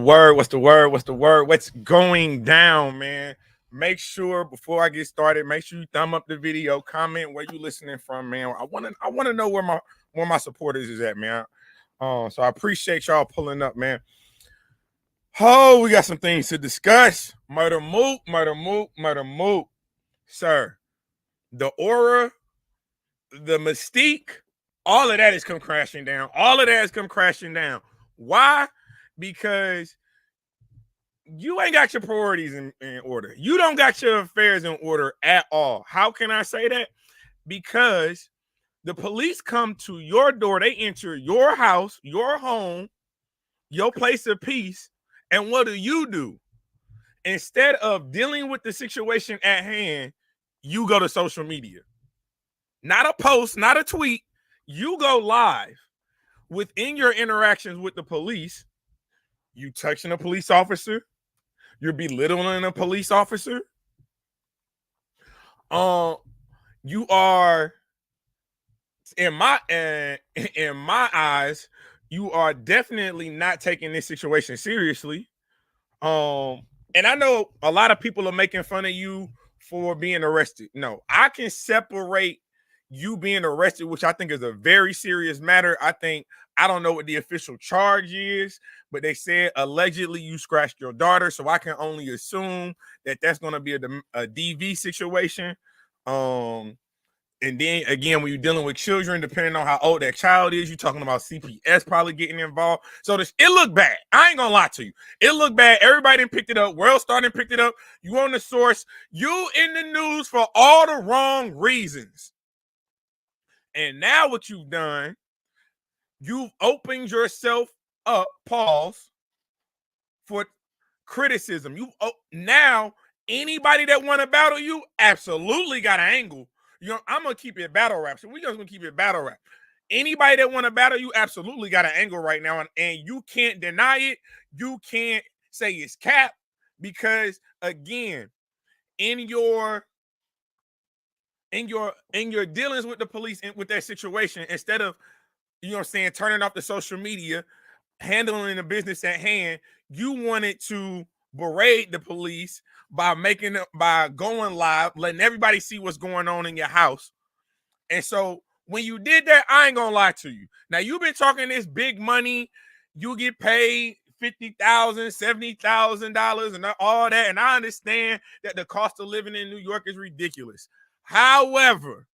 word? What's the word? What's the word? What's going down, man? Make sure before I get started, make sure you thumb up the video, comment where you listening from, man. I want to know where my supporters is at, man. So I appreciate y'all pulling up, man. Oh, we got some things to discuss. Murder Mook, murder Mook, murder Mook. Sir, the aura, the mystique, all of that has come crashing down. All of that has come crashing down. Why? Because you ain't got your priorities in order. You don't got your affairs in order at all. How can I say that? Because the police come to your door. They enter your house, your home, your place of peace. And what do? Instead of dealing with the situation at hand, you go to social media. Not a post, not a tweet. You go live. Within your interactions with the police, you touching a police officer, you're belittling a police officer. You are, in my eyes, you are definitely not taking this situation seriously. And I know a lot of people are making fun of you for being arrested. No, I can separate you being arrested, which I think is a very serious matter. I don't know what the official charge is, but they said allegedly you scratched your daughter. So I can only assume that that's going to be a DV situation. And then again, when you're dealing with children, depending on how old that child is, you're talking about CPS probably getting involved. So it looked bad. I ain't gonna lie to you. It looked bad. Everybody didn't pick it up. World Star didn't pick it up. You on the source. You in the news for all the wrong reasons. And now what you've done, you've opened yourself up, pause, for criticism. Now anybody that want to battle you absolutely got an angle. I'm gonna keep it battle rap. So we just gonna keep it battle rap. Anybody that want to battle you absolutely got an angle right now, and you can't deny it. You can't say it's cap, because again, in your dealings with the police and with that situation, instead of turning off the social media, handling the business at hand, you wanted to berate the police by going live, letting everybody see what's going on in your house. And so when you did that, I ain't gonna lie to you. Now you've been talking this big money, you get paid $50,000, $70,000 and all that. And I understand that the cost of living in New York is ridiculous. However,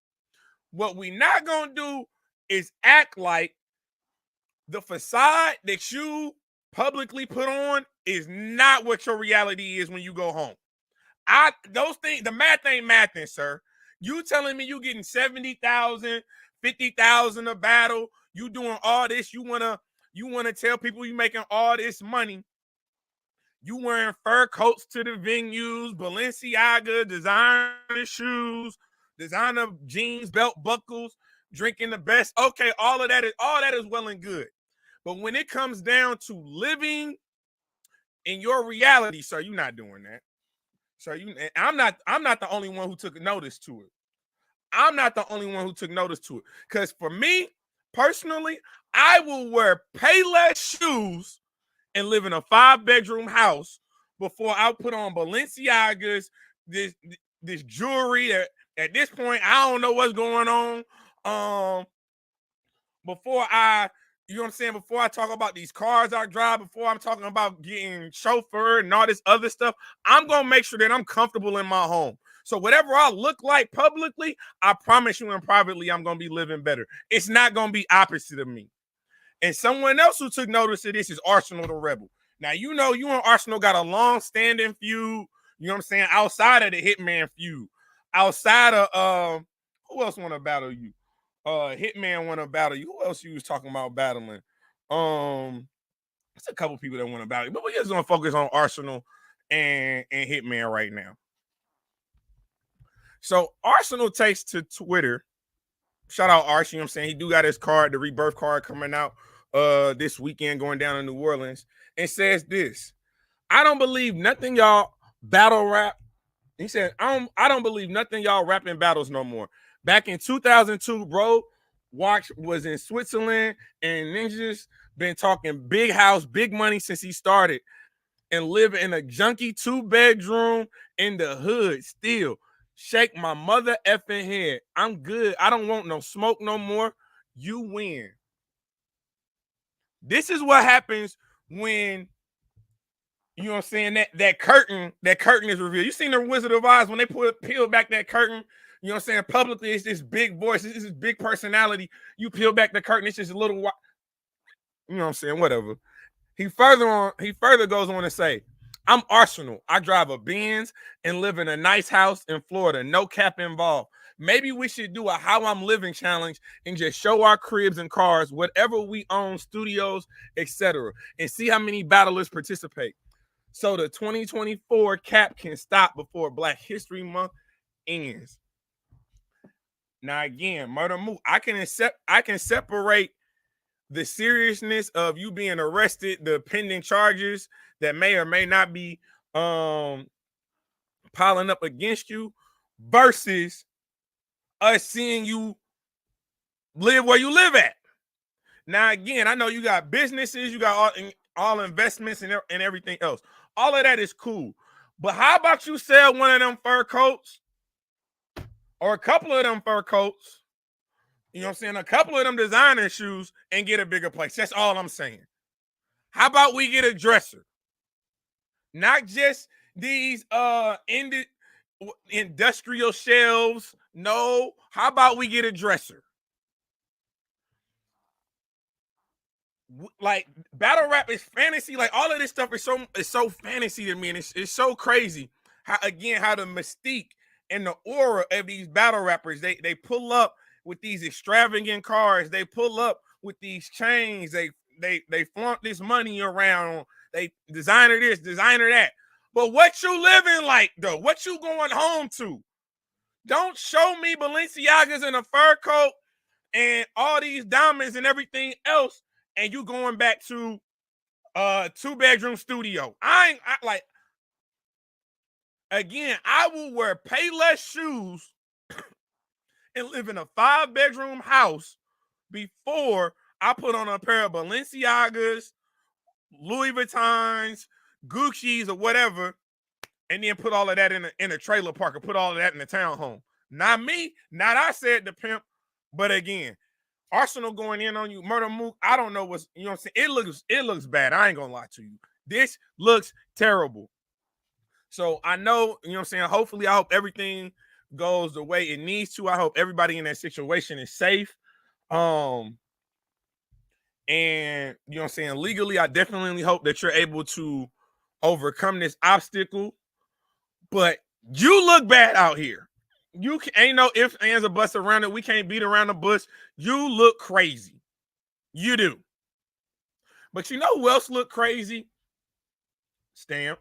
what we not gonna do is act like the facade that you publicly put on is not what your reality is when you go home. Those things, the math ain't mathing, sir. You telling me you getting 70,000, 50,000 a battle, you doing all this, you wanna tell people you making all this money. You wearing fur coats to the venues, Balenciaga, designer shoes, designer jeans, belt buckles, drinking the best. Okay, all that is well and good. But when it comes down to living in your reality, sir, you're not doing that. So I'm not the only one who took notice to it. I'm not the only one who took notice to it. Because for me, personally, I will wear Payless shoes and live in a 5-bedroom house before I put on Balenciagas, this jewelry that at this point I don't know what's going on. Before I before I talk about these cars I drive, before I'm talking about getting chauffeured and all this other stuff, I'm going to make sure that I'm comfortable in my home. So whatever I look like publicly, I promise you, and privately, I'm going to be living better. It's not going to be opposite of me. And someone else who took notice of this is Arsenal the Rebel. Now, you and Arsenal got a long-standing feud, outside of the Hitman feud. Outside of, who else want to battle you? Hitman want to battle you. Who else you was talking about battling? There's a couple people that want to battle you, but we're just gonna focus on Arsenal and Hitman right now. So Arsenal takes to Twitter. Shout out Arch, he do got his card, the rebirth card, coming out this weekend, going down to New Orleans, and says this: I don't believe nothing y'all battle rap. He said, I don't believe nothing y'all rapping battles no more. Back in 2002, bro, Watch was in Switzerland, and Ninja's been talking big house, big money since he started. and live in a junky 2-bedroom in the hood still. Shake my mother effing head. I'm good. I don't want no smoke no more. You win. This is what happens when, you know what I'm saying, that curtain is revealed. You seen the Wizard of Oz when they peel back that curtain, you know what I'm saying? Publicly, it's this big voice, it's this big personality. You peel back the curtain, it's just a little, you know what I'm saying? Whatever. He further goes on to say, I'm Arsenal. I drive a Benz and live in a nice house in Florida. No cap involved. Maybe we should do a how I'm living challenge and just show our cribs and cars, whatever we own, studios, etc., and see how many battlers participate. So the 2024 cap can stop before Black History Month ends. Now again, Murder Mook, I can separate the seriousness of you being arrested, the pending charges that may or may not be piling up against you, versus us seeing you live where you live at. Now again, I know you got businesses, you got all investments and everything else. All of that is cool. But how about you sell one of them fur coats or a couple of them fur coats, you know what I'm saying, a couple of them designer shoes, and get a bigger place? That's all I'm saying. How about we get a dresser? Not just these industrial shelves. No, how about we get a dresser? Like, battle rap is fantasy. Like, all of this stuff is so fantasy to me, and it's so crazy how the mystique and the aura of these battle rappers, they pull up with these extravagant cars, they pull up with these chains, they flaunt this money around, they designer this, designer that. But what you living like though? What you going home to? Don't show me Balenciagas in a fur coat and all these diamonds and everything else, and you going back to a 2-bedroom studio. Again, I will wear Payless shoes and live in a 5-bedroom house before I put on a pair of Balenciagas, Louis Vuittons, Gucci's, or whatever, and then put all of that in a trailer park, or put all of that in a townhome. Not me, not I said the pimp, but again, Arsenal going in on you, Murder Mook. I don't know what's, you know what I'm saying? It looks bad. I ain't gonna lie to you. This looks terrible. So I know, you know what I'm saying? Hopefully, I hope everything goes the way it needs to. I hope everybody in that situation is safe. And you know what I'm saying? Legally, I definitely hope that you're able to overcome this obstacle. But you look bad out here. You ain't no ifs, ands, or buts around it. We can't beat around the bush. You look crazy. You do. But you know who else look crazy? Stamp.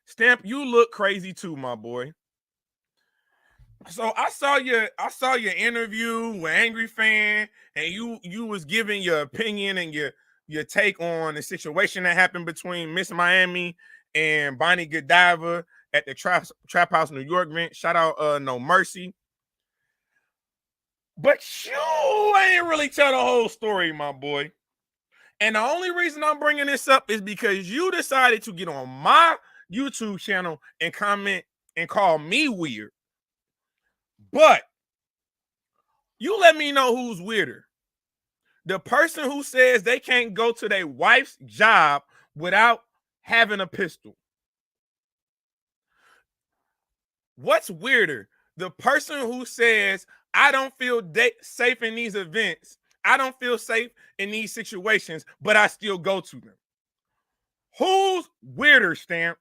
Stamp, you look crazy too, my boy. So I saw your interview with Angry Fan, and you was giving your opinion and your take on the situation that happened between Miss Miami and Bonnie Godiva at the Trap House New York event. Shout out No Mercy. But you ain't really tell the whole story, my boy. And the only reason I'm bringing this up is because you decided to get on my YouTube channel and comment and call me weird. But you let me know who's weirder. The person who says they can't go to their wife's job without having a pistol. What's weirder? The person who says, I don't feel safe in these events, I don't feel safe in these situations, but I still go to them. Who's weirder, Stamp?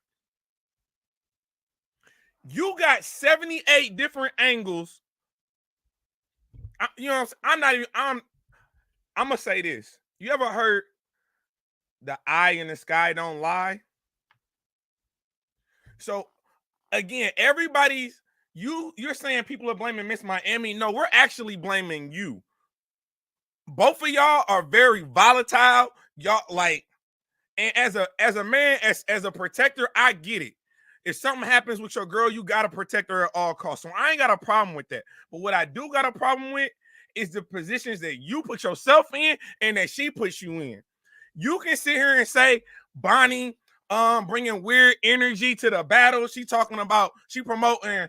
You got 78 different angles. You know what I'm saying? I'm gonna say this. You ever heard the eye in the sky don't lie? So again, you're saying people are blaming Miss Miami. No, we're actually blaming you. Both of y'all are very volatile. Y'all like, and as a man, as a protector, I get it. If something happens with your girl, you gotta protect her at all costs. So I ain't got a problem with that. But what I do got a problem with is the positions that you put yourself in and that she puts you in. You can sit here and say, Bonnie bringing weird energy to the battle. She talking about, she promoting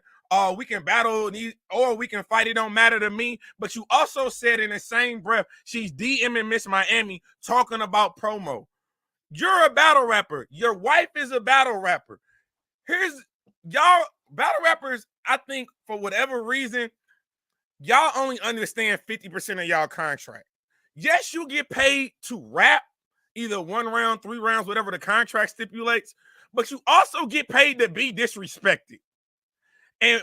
we can battle or we can fight, it don't matter to me. But you also said in the same breath she's DMing Miss Miami talking about promo. You're a battle rapper. Your wife is a battle rapper. Here's y'all battle rappers, I think for whatever reason, y'all only understand 50% of y'all contract. Yes, you get paid to rap, either 1 round, 3 rounds, whatever the contract stipulates, but you also get paid to be disrespected. And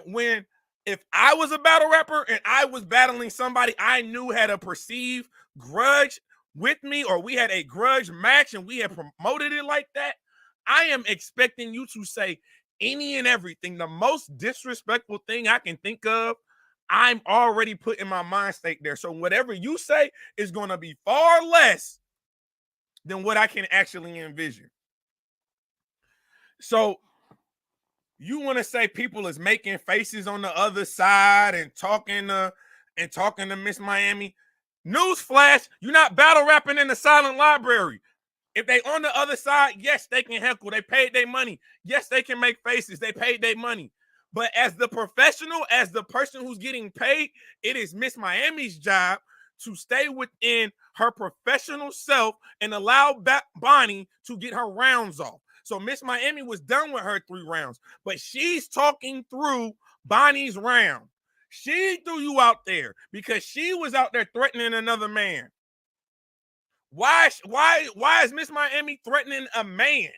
if I was a battle rapper and I was battling somebody I knew had a perceived grudge with me, or we had a grudge match and we had promoted it like that, I am expecting you to say any and everything. The most disrespectful thing I can think of, I'm already putting my mind state there. So whatever you say is going to be far less than what I can actually envision. So you want to say people is making faces on the other side and talking to Miss Miami. Newsflash, you're not battle rapping in the silent library. If they on the other side, yes, they can heckle. They paid their money. Yes, they can make faces. They paid their money. But as the professional, as the person who's getting paid, it is Miss Miami's job to stay within her professional self and allow Bonnie to get her rounds off. So Miss Miami was done with her 3 rounds, but she's talking through Bonnie's round. She threw you out there because she was out there threatening another man. Why is Miss Miami threatening a man?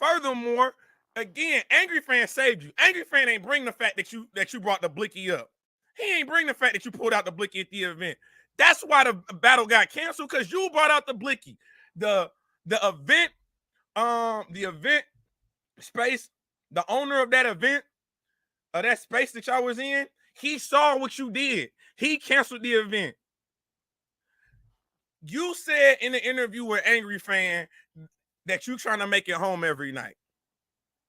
Furthermore, again, Angry Fan saved you. Angry Fan ain't bring the fact that you brought the blicky up. He ain't bring the fact that you pulled out the blicky at the event. That's why the battle got canceled, because you brought out the blicky. The event space, the owner of that event, of that space that y'all was in, he saw what you did. He canceled the event. You said in the interview with Angry Fan that you trying to make it home every night,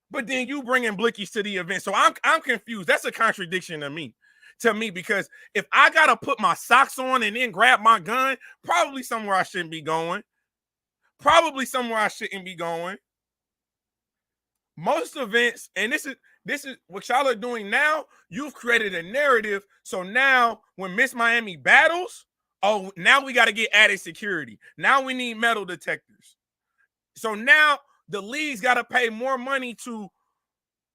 but then you bringing blickies to the event. So I'm confused. That's a contradiction to me, because if I gotta put my socks on and then grab my gun, probably somewhere I shouldn't be going. Most events, and this is what y'all are doing now, you've created a narrative. So now when Miss Miami battles, oh, now we got to get added security. Now we need metal detectors. So now the league's got to pay more money to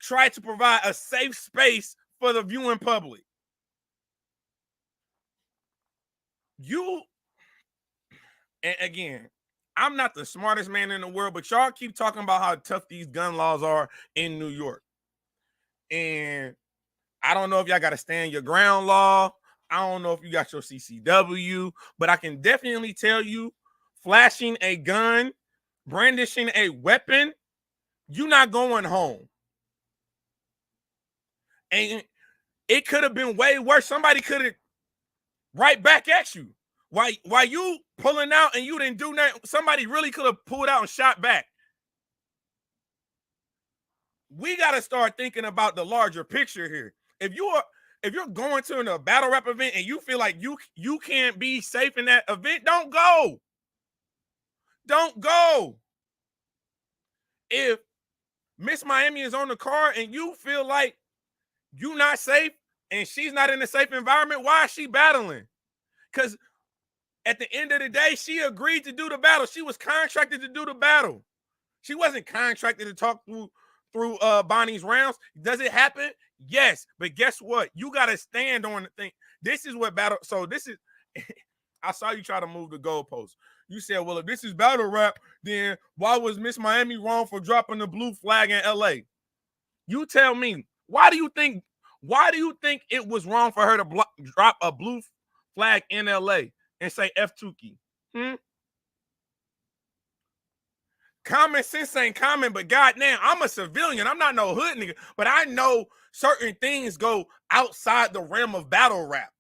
try to provide a safe space for the viewing public. And again, I'm not the smartest man in the world, but y'all keep talking about how tough these gun laws are in New York. And I don't know if y'all got to stand your ground law. I don't know if you got your CCW, but I can definitely tell you, flashing a gun, brandishing a weapon, you're not going home. And it could have been way worse. Somebody could have right back at you. Why you pulling out and you didn't do nothing, somebody really could have pulled out and shot back. We got to start thinking about the larger picture here. If you're going to a battle rap event and you feel like you can't be safe in that event, don't go. Don't go. If Miss Miami is on the card and you feel like you're not safe and she's not in a safe environment, why is she battling? Because at the end of the day, she agreed to do the battle. She was contracted to do the battle. She wasn't contracted to talk through Bonnie's rounds. Does it happen? Yes. But guess what? You got to stand on the thing. This is what battle. So this is, I saw you try to move the goalposts. You said, well, if this is battle rap, then why was Miss Miami wrong for dropping the blue flag in LA? You tell me, why do you think it was wrong for her to drop a blue flag in LA and say F Tukey? Common sense ain't common, but goddamn, I'm a civilian. I'm not no hood nigga, but I know certain things go outside the realm of battle rap.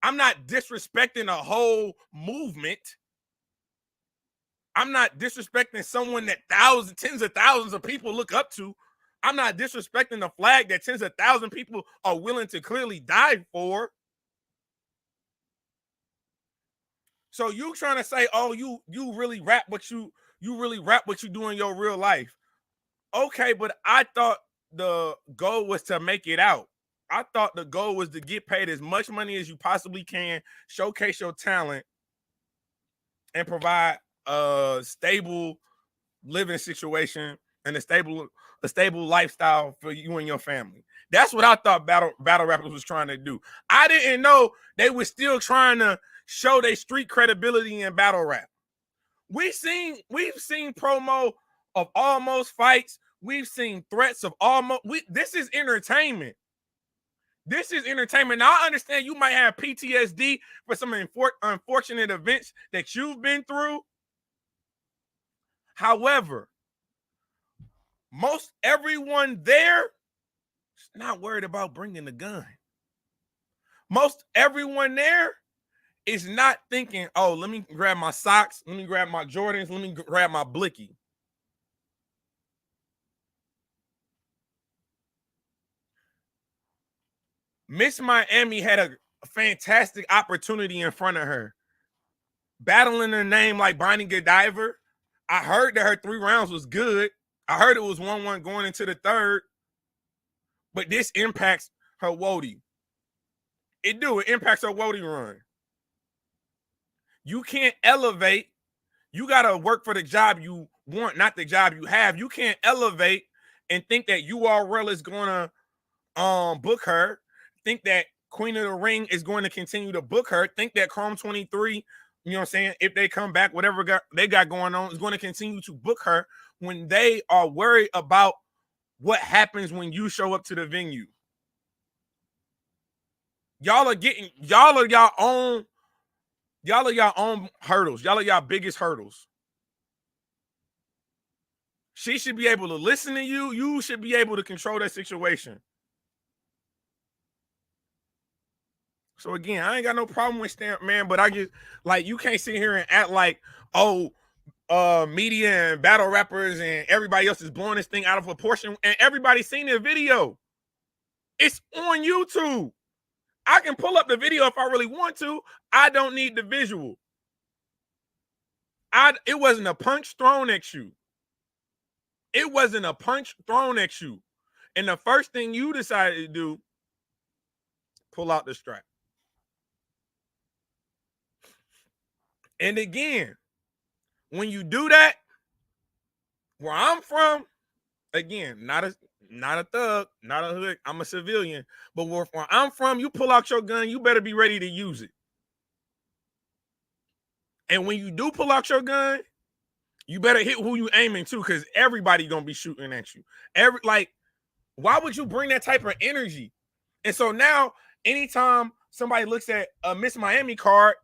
I'm not disrespecting a whole movement. I'm not disrespecting someone that tens of thousands of people look up to. I'm not disrespecting the flag that tens of thousands of people are willing to clearly die for. So you trying to say, oh, you really rap what you really rap what you do in your real life. Okay, but I thought the goal was to make it out. I thought the goal was to get paid as much money as you possibly can, showcase your talent, and provide a stable living situation and a stable lifestyle for you and your family. That's what I thought battle rappers was trying to do. I didn't know they were still trying to show their street credibility in battle rap. We've seen promo of almost fights. We've seen threats of almost. This is entertainment. This is entertainment. Now, I understand you might have PTSD for some unfortunate events that you've been through. However, most everyone there is not worried about bringing the gun. Most everyone there is not thinking, oh, let me grab my socks, let me grab my Jordans, let me grab my blicky. Miss Miami had a fantastic opportunity in front of her. Battling her name like Bonnie Godiva. I heard that her 3 rounds was good. I heard it was 1-1 going into the third. But this impacts her WODY. It impacts her WODY run. You can't elevate. You got to work for the job you want, not the job you have. You can't elevate and think that URL is going to book her. Think that Queen of the Ring is going to continue to book her. Think that Chrome 23, you know what I'm saying, if they come back, whatever they got going on, is going to continue to book her when they are worried about what happens when you show up to the venue. Y'all are y'all own hurdles. Y'all are y'all biggest hurdles. She should be able to listen to you. You should be able to control that situation. So again, I ain't got no problem with Stamp, man, but I just like you can't sit here and act like, oh, media and battle rappers and everybody else is blowing this thing out of proportion, and everybody's seen the video. It's on YouTube. I can pull up the video if I really want to. I don't need the visual. It wasn't a punch thrown at you. It wasn't a punch thrown at you. And the first thing you decided to do, pull out the strap. And again, when you do that, where I'm from, again, not a thug, not a hood, I'm a civilian, but where I'm from, you pull out your gun, you better be ready to use it. And when you do pull out your gun, you better hit who you aiming to, because everybody gonna be shooting at you. Why would you bring that type of energy? And so now, anytime somebody looks at a Miss Miami card,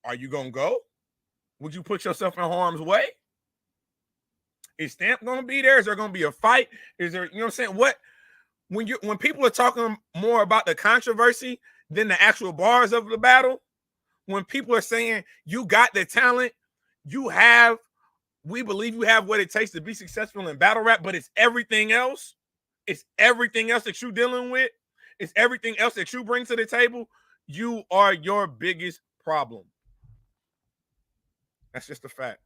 are you gonna go? Would you put yourself in harm's way? Is Stamp gonna be there? Is there gonna be a fight? Is there, you know what I'm saying? When people are talking more about the controversy than the actual bars of the battle, when people are saying you got the talent, we believe you have what it takes to be successful in battle rap, but it's everything else. It's everything else that you're dealing with. It's everything else that you bring to the table. You are your biggest problem. That's just a fact.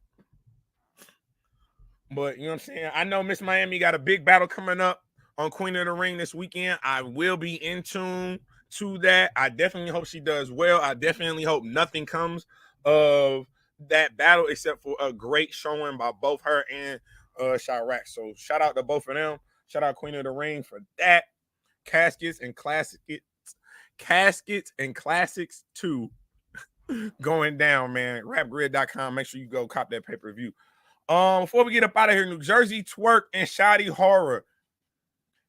But you know what I'm saying? I know Miss Miami got a big battle coming up on Queen of the Ring this weekend. I will be in tune to that. I definitely hope she does well. I definitely hope nothing comes of that battle except for a great showing by both her and Chirac. So shout out to both of them. Shout out Queen of the Ring for that. Caskets and Classics 2 going down, man. Rapgrid.com. Make sure you go cop that pay-per-view. Before we get up out of here, New Jersey Twerk and Shoddy Horror.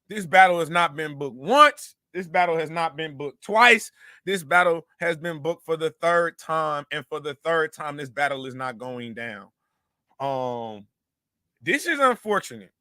This battle has not been booked once. This battle has not been booked twice. This battle has been booked for the 3rd time. And for the 3rd time, this battle is not going down. This is unfortunate.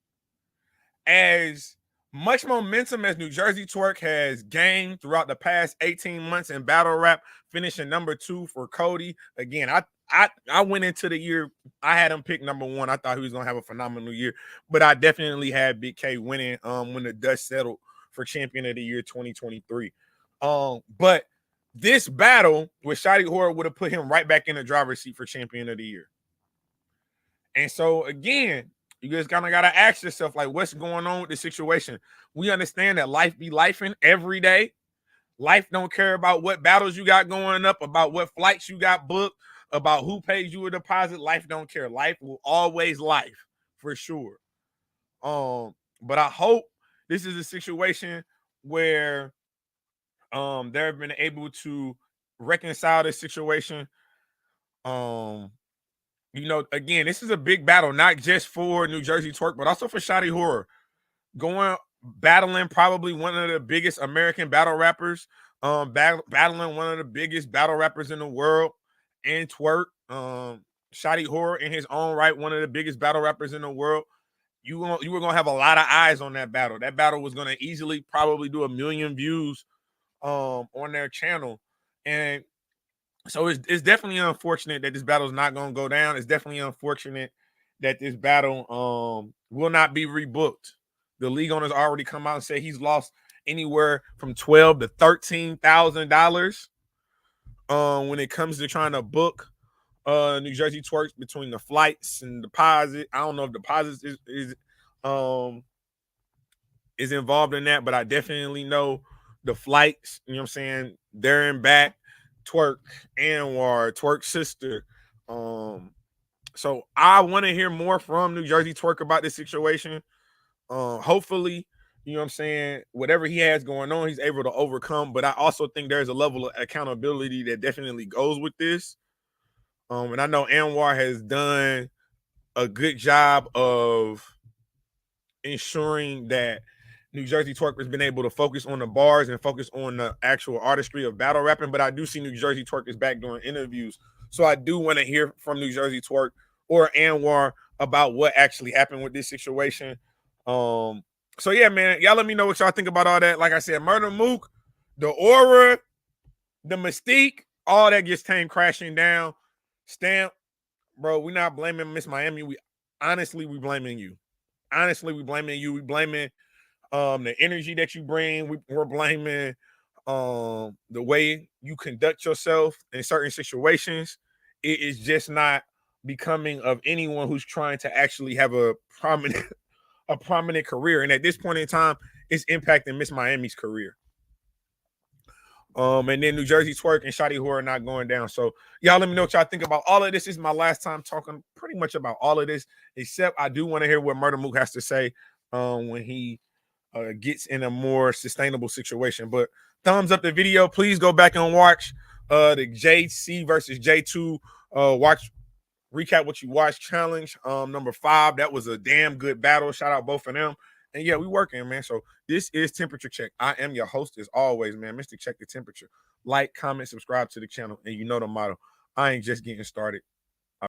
As much momentum as New Jersey Twerk has gained throughout the past 18 months in battle rap, finishing number 2 for Cody. Again, I went into the year, I had him pick number 1. I thought he was going to have a phenomenal year, but I definitely had Big K winning when the dust settled for Champion of the Year 2023. But this battle with Shoutout Horror would have put him right back in the driver's seat for champion of the year. And so again, you just kind of got to ask yourself, like, what's going on with the situation? We understand that life be lifing every day. Life don't care about what battles you got going up, about what flights you got booked, about who pays you a deposit. Life don't care. Life will always life, for sure. But I hope this is a situation where they've been able to reconcile this situation. You know, again, this is a big battle, not just for New Jersey TWORK, but also for Shoutout Horror. Battling probably one of the biggest American battle rappers, battling one of the biggest battle rappers in the world, and TWORK. Shoutout Horror in his own right, one of the biggest battle rappers in the world. You were gonna have a lot of eyes on that battle. That battle was gonna easily probably do 1 million views on their channel. And so it's definitely unfortunate that this battle is not going to go down. It's definitely unfortunate that this battle will not be rebooked. The league owners already come out and say he's lost anywhere from $12,000 to $13,000 when it comes to trying to book New Jersey TWORK, between the flights and deposit. I don't know if deposits is involved in that, but I definitely know the flights, you know what I'm saying, there and back. TWORK, Anwar, TWORK's sister. So I want to hear more from New Jersey TWORK about this situation. Hopefully, you know what I'm saying, whatever he has going on, he's able to overcome. But I also think there's a level of accountability that definitely goes with this. And I know Anwar has done a good job of ensuring that New Jersey TWORK has been able to focus on the bars and focus on the actual artistry of battle rapping. But I do see New Jersey TWORK is back doing interviews. So I do want to hear from New Jersey TWORK or Anwar about what actually happened with this situation. So yeah, man, y'all let me know what y'all think about all that. Like I said, MURDA, MOOK, the aura, the mystique, all that just came crashing down. Stamp, bro, we're not blaming Miss Miami. We blaming you. Honestly, we blaming you. We blaming the energy that you bring. We're blaming the way you conduct yourself in certain situations. It is just not becoming of anyone who's trying to actually have a prominent career. And at this point in time, it's impacting Miss Miami's career. And then New Jersey TWORK and Shoutout Horror not going down. So y'all let me know what y'all think about all of this. This is my last time talking pretty much about all of this, except I do want to hear what MURDA MOOK has to say when he gets in a more sustainable situation. But thumbs up the video. Please go back and watch the JC versus J2 recap what you watched challenge number 5. That was a damn good battle. Shout out both of them. And yeah, we working, man. So this is Temperature Check. I am your host as always, man. Mr. Check the Temperature. Like, comment, subscribe to the channel, and you know the motto. I ain't just getting started.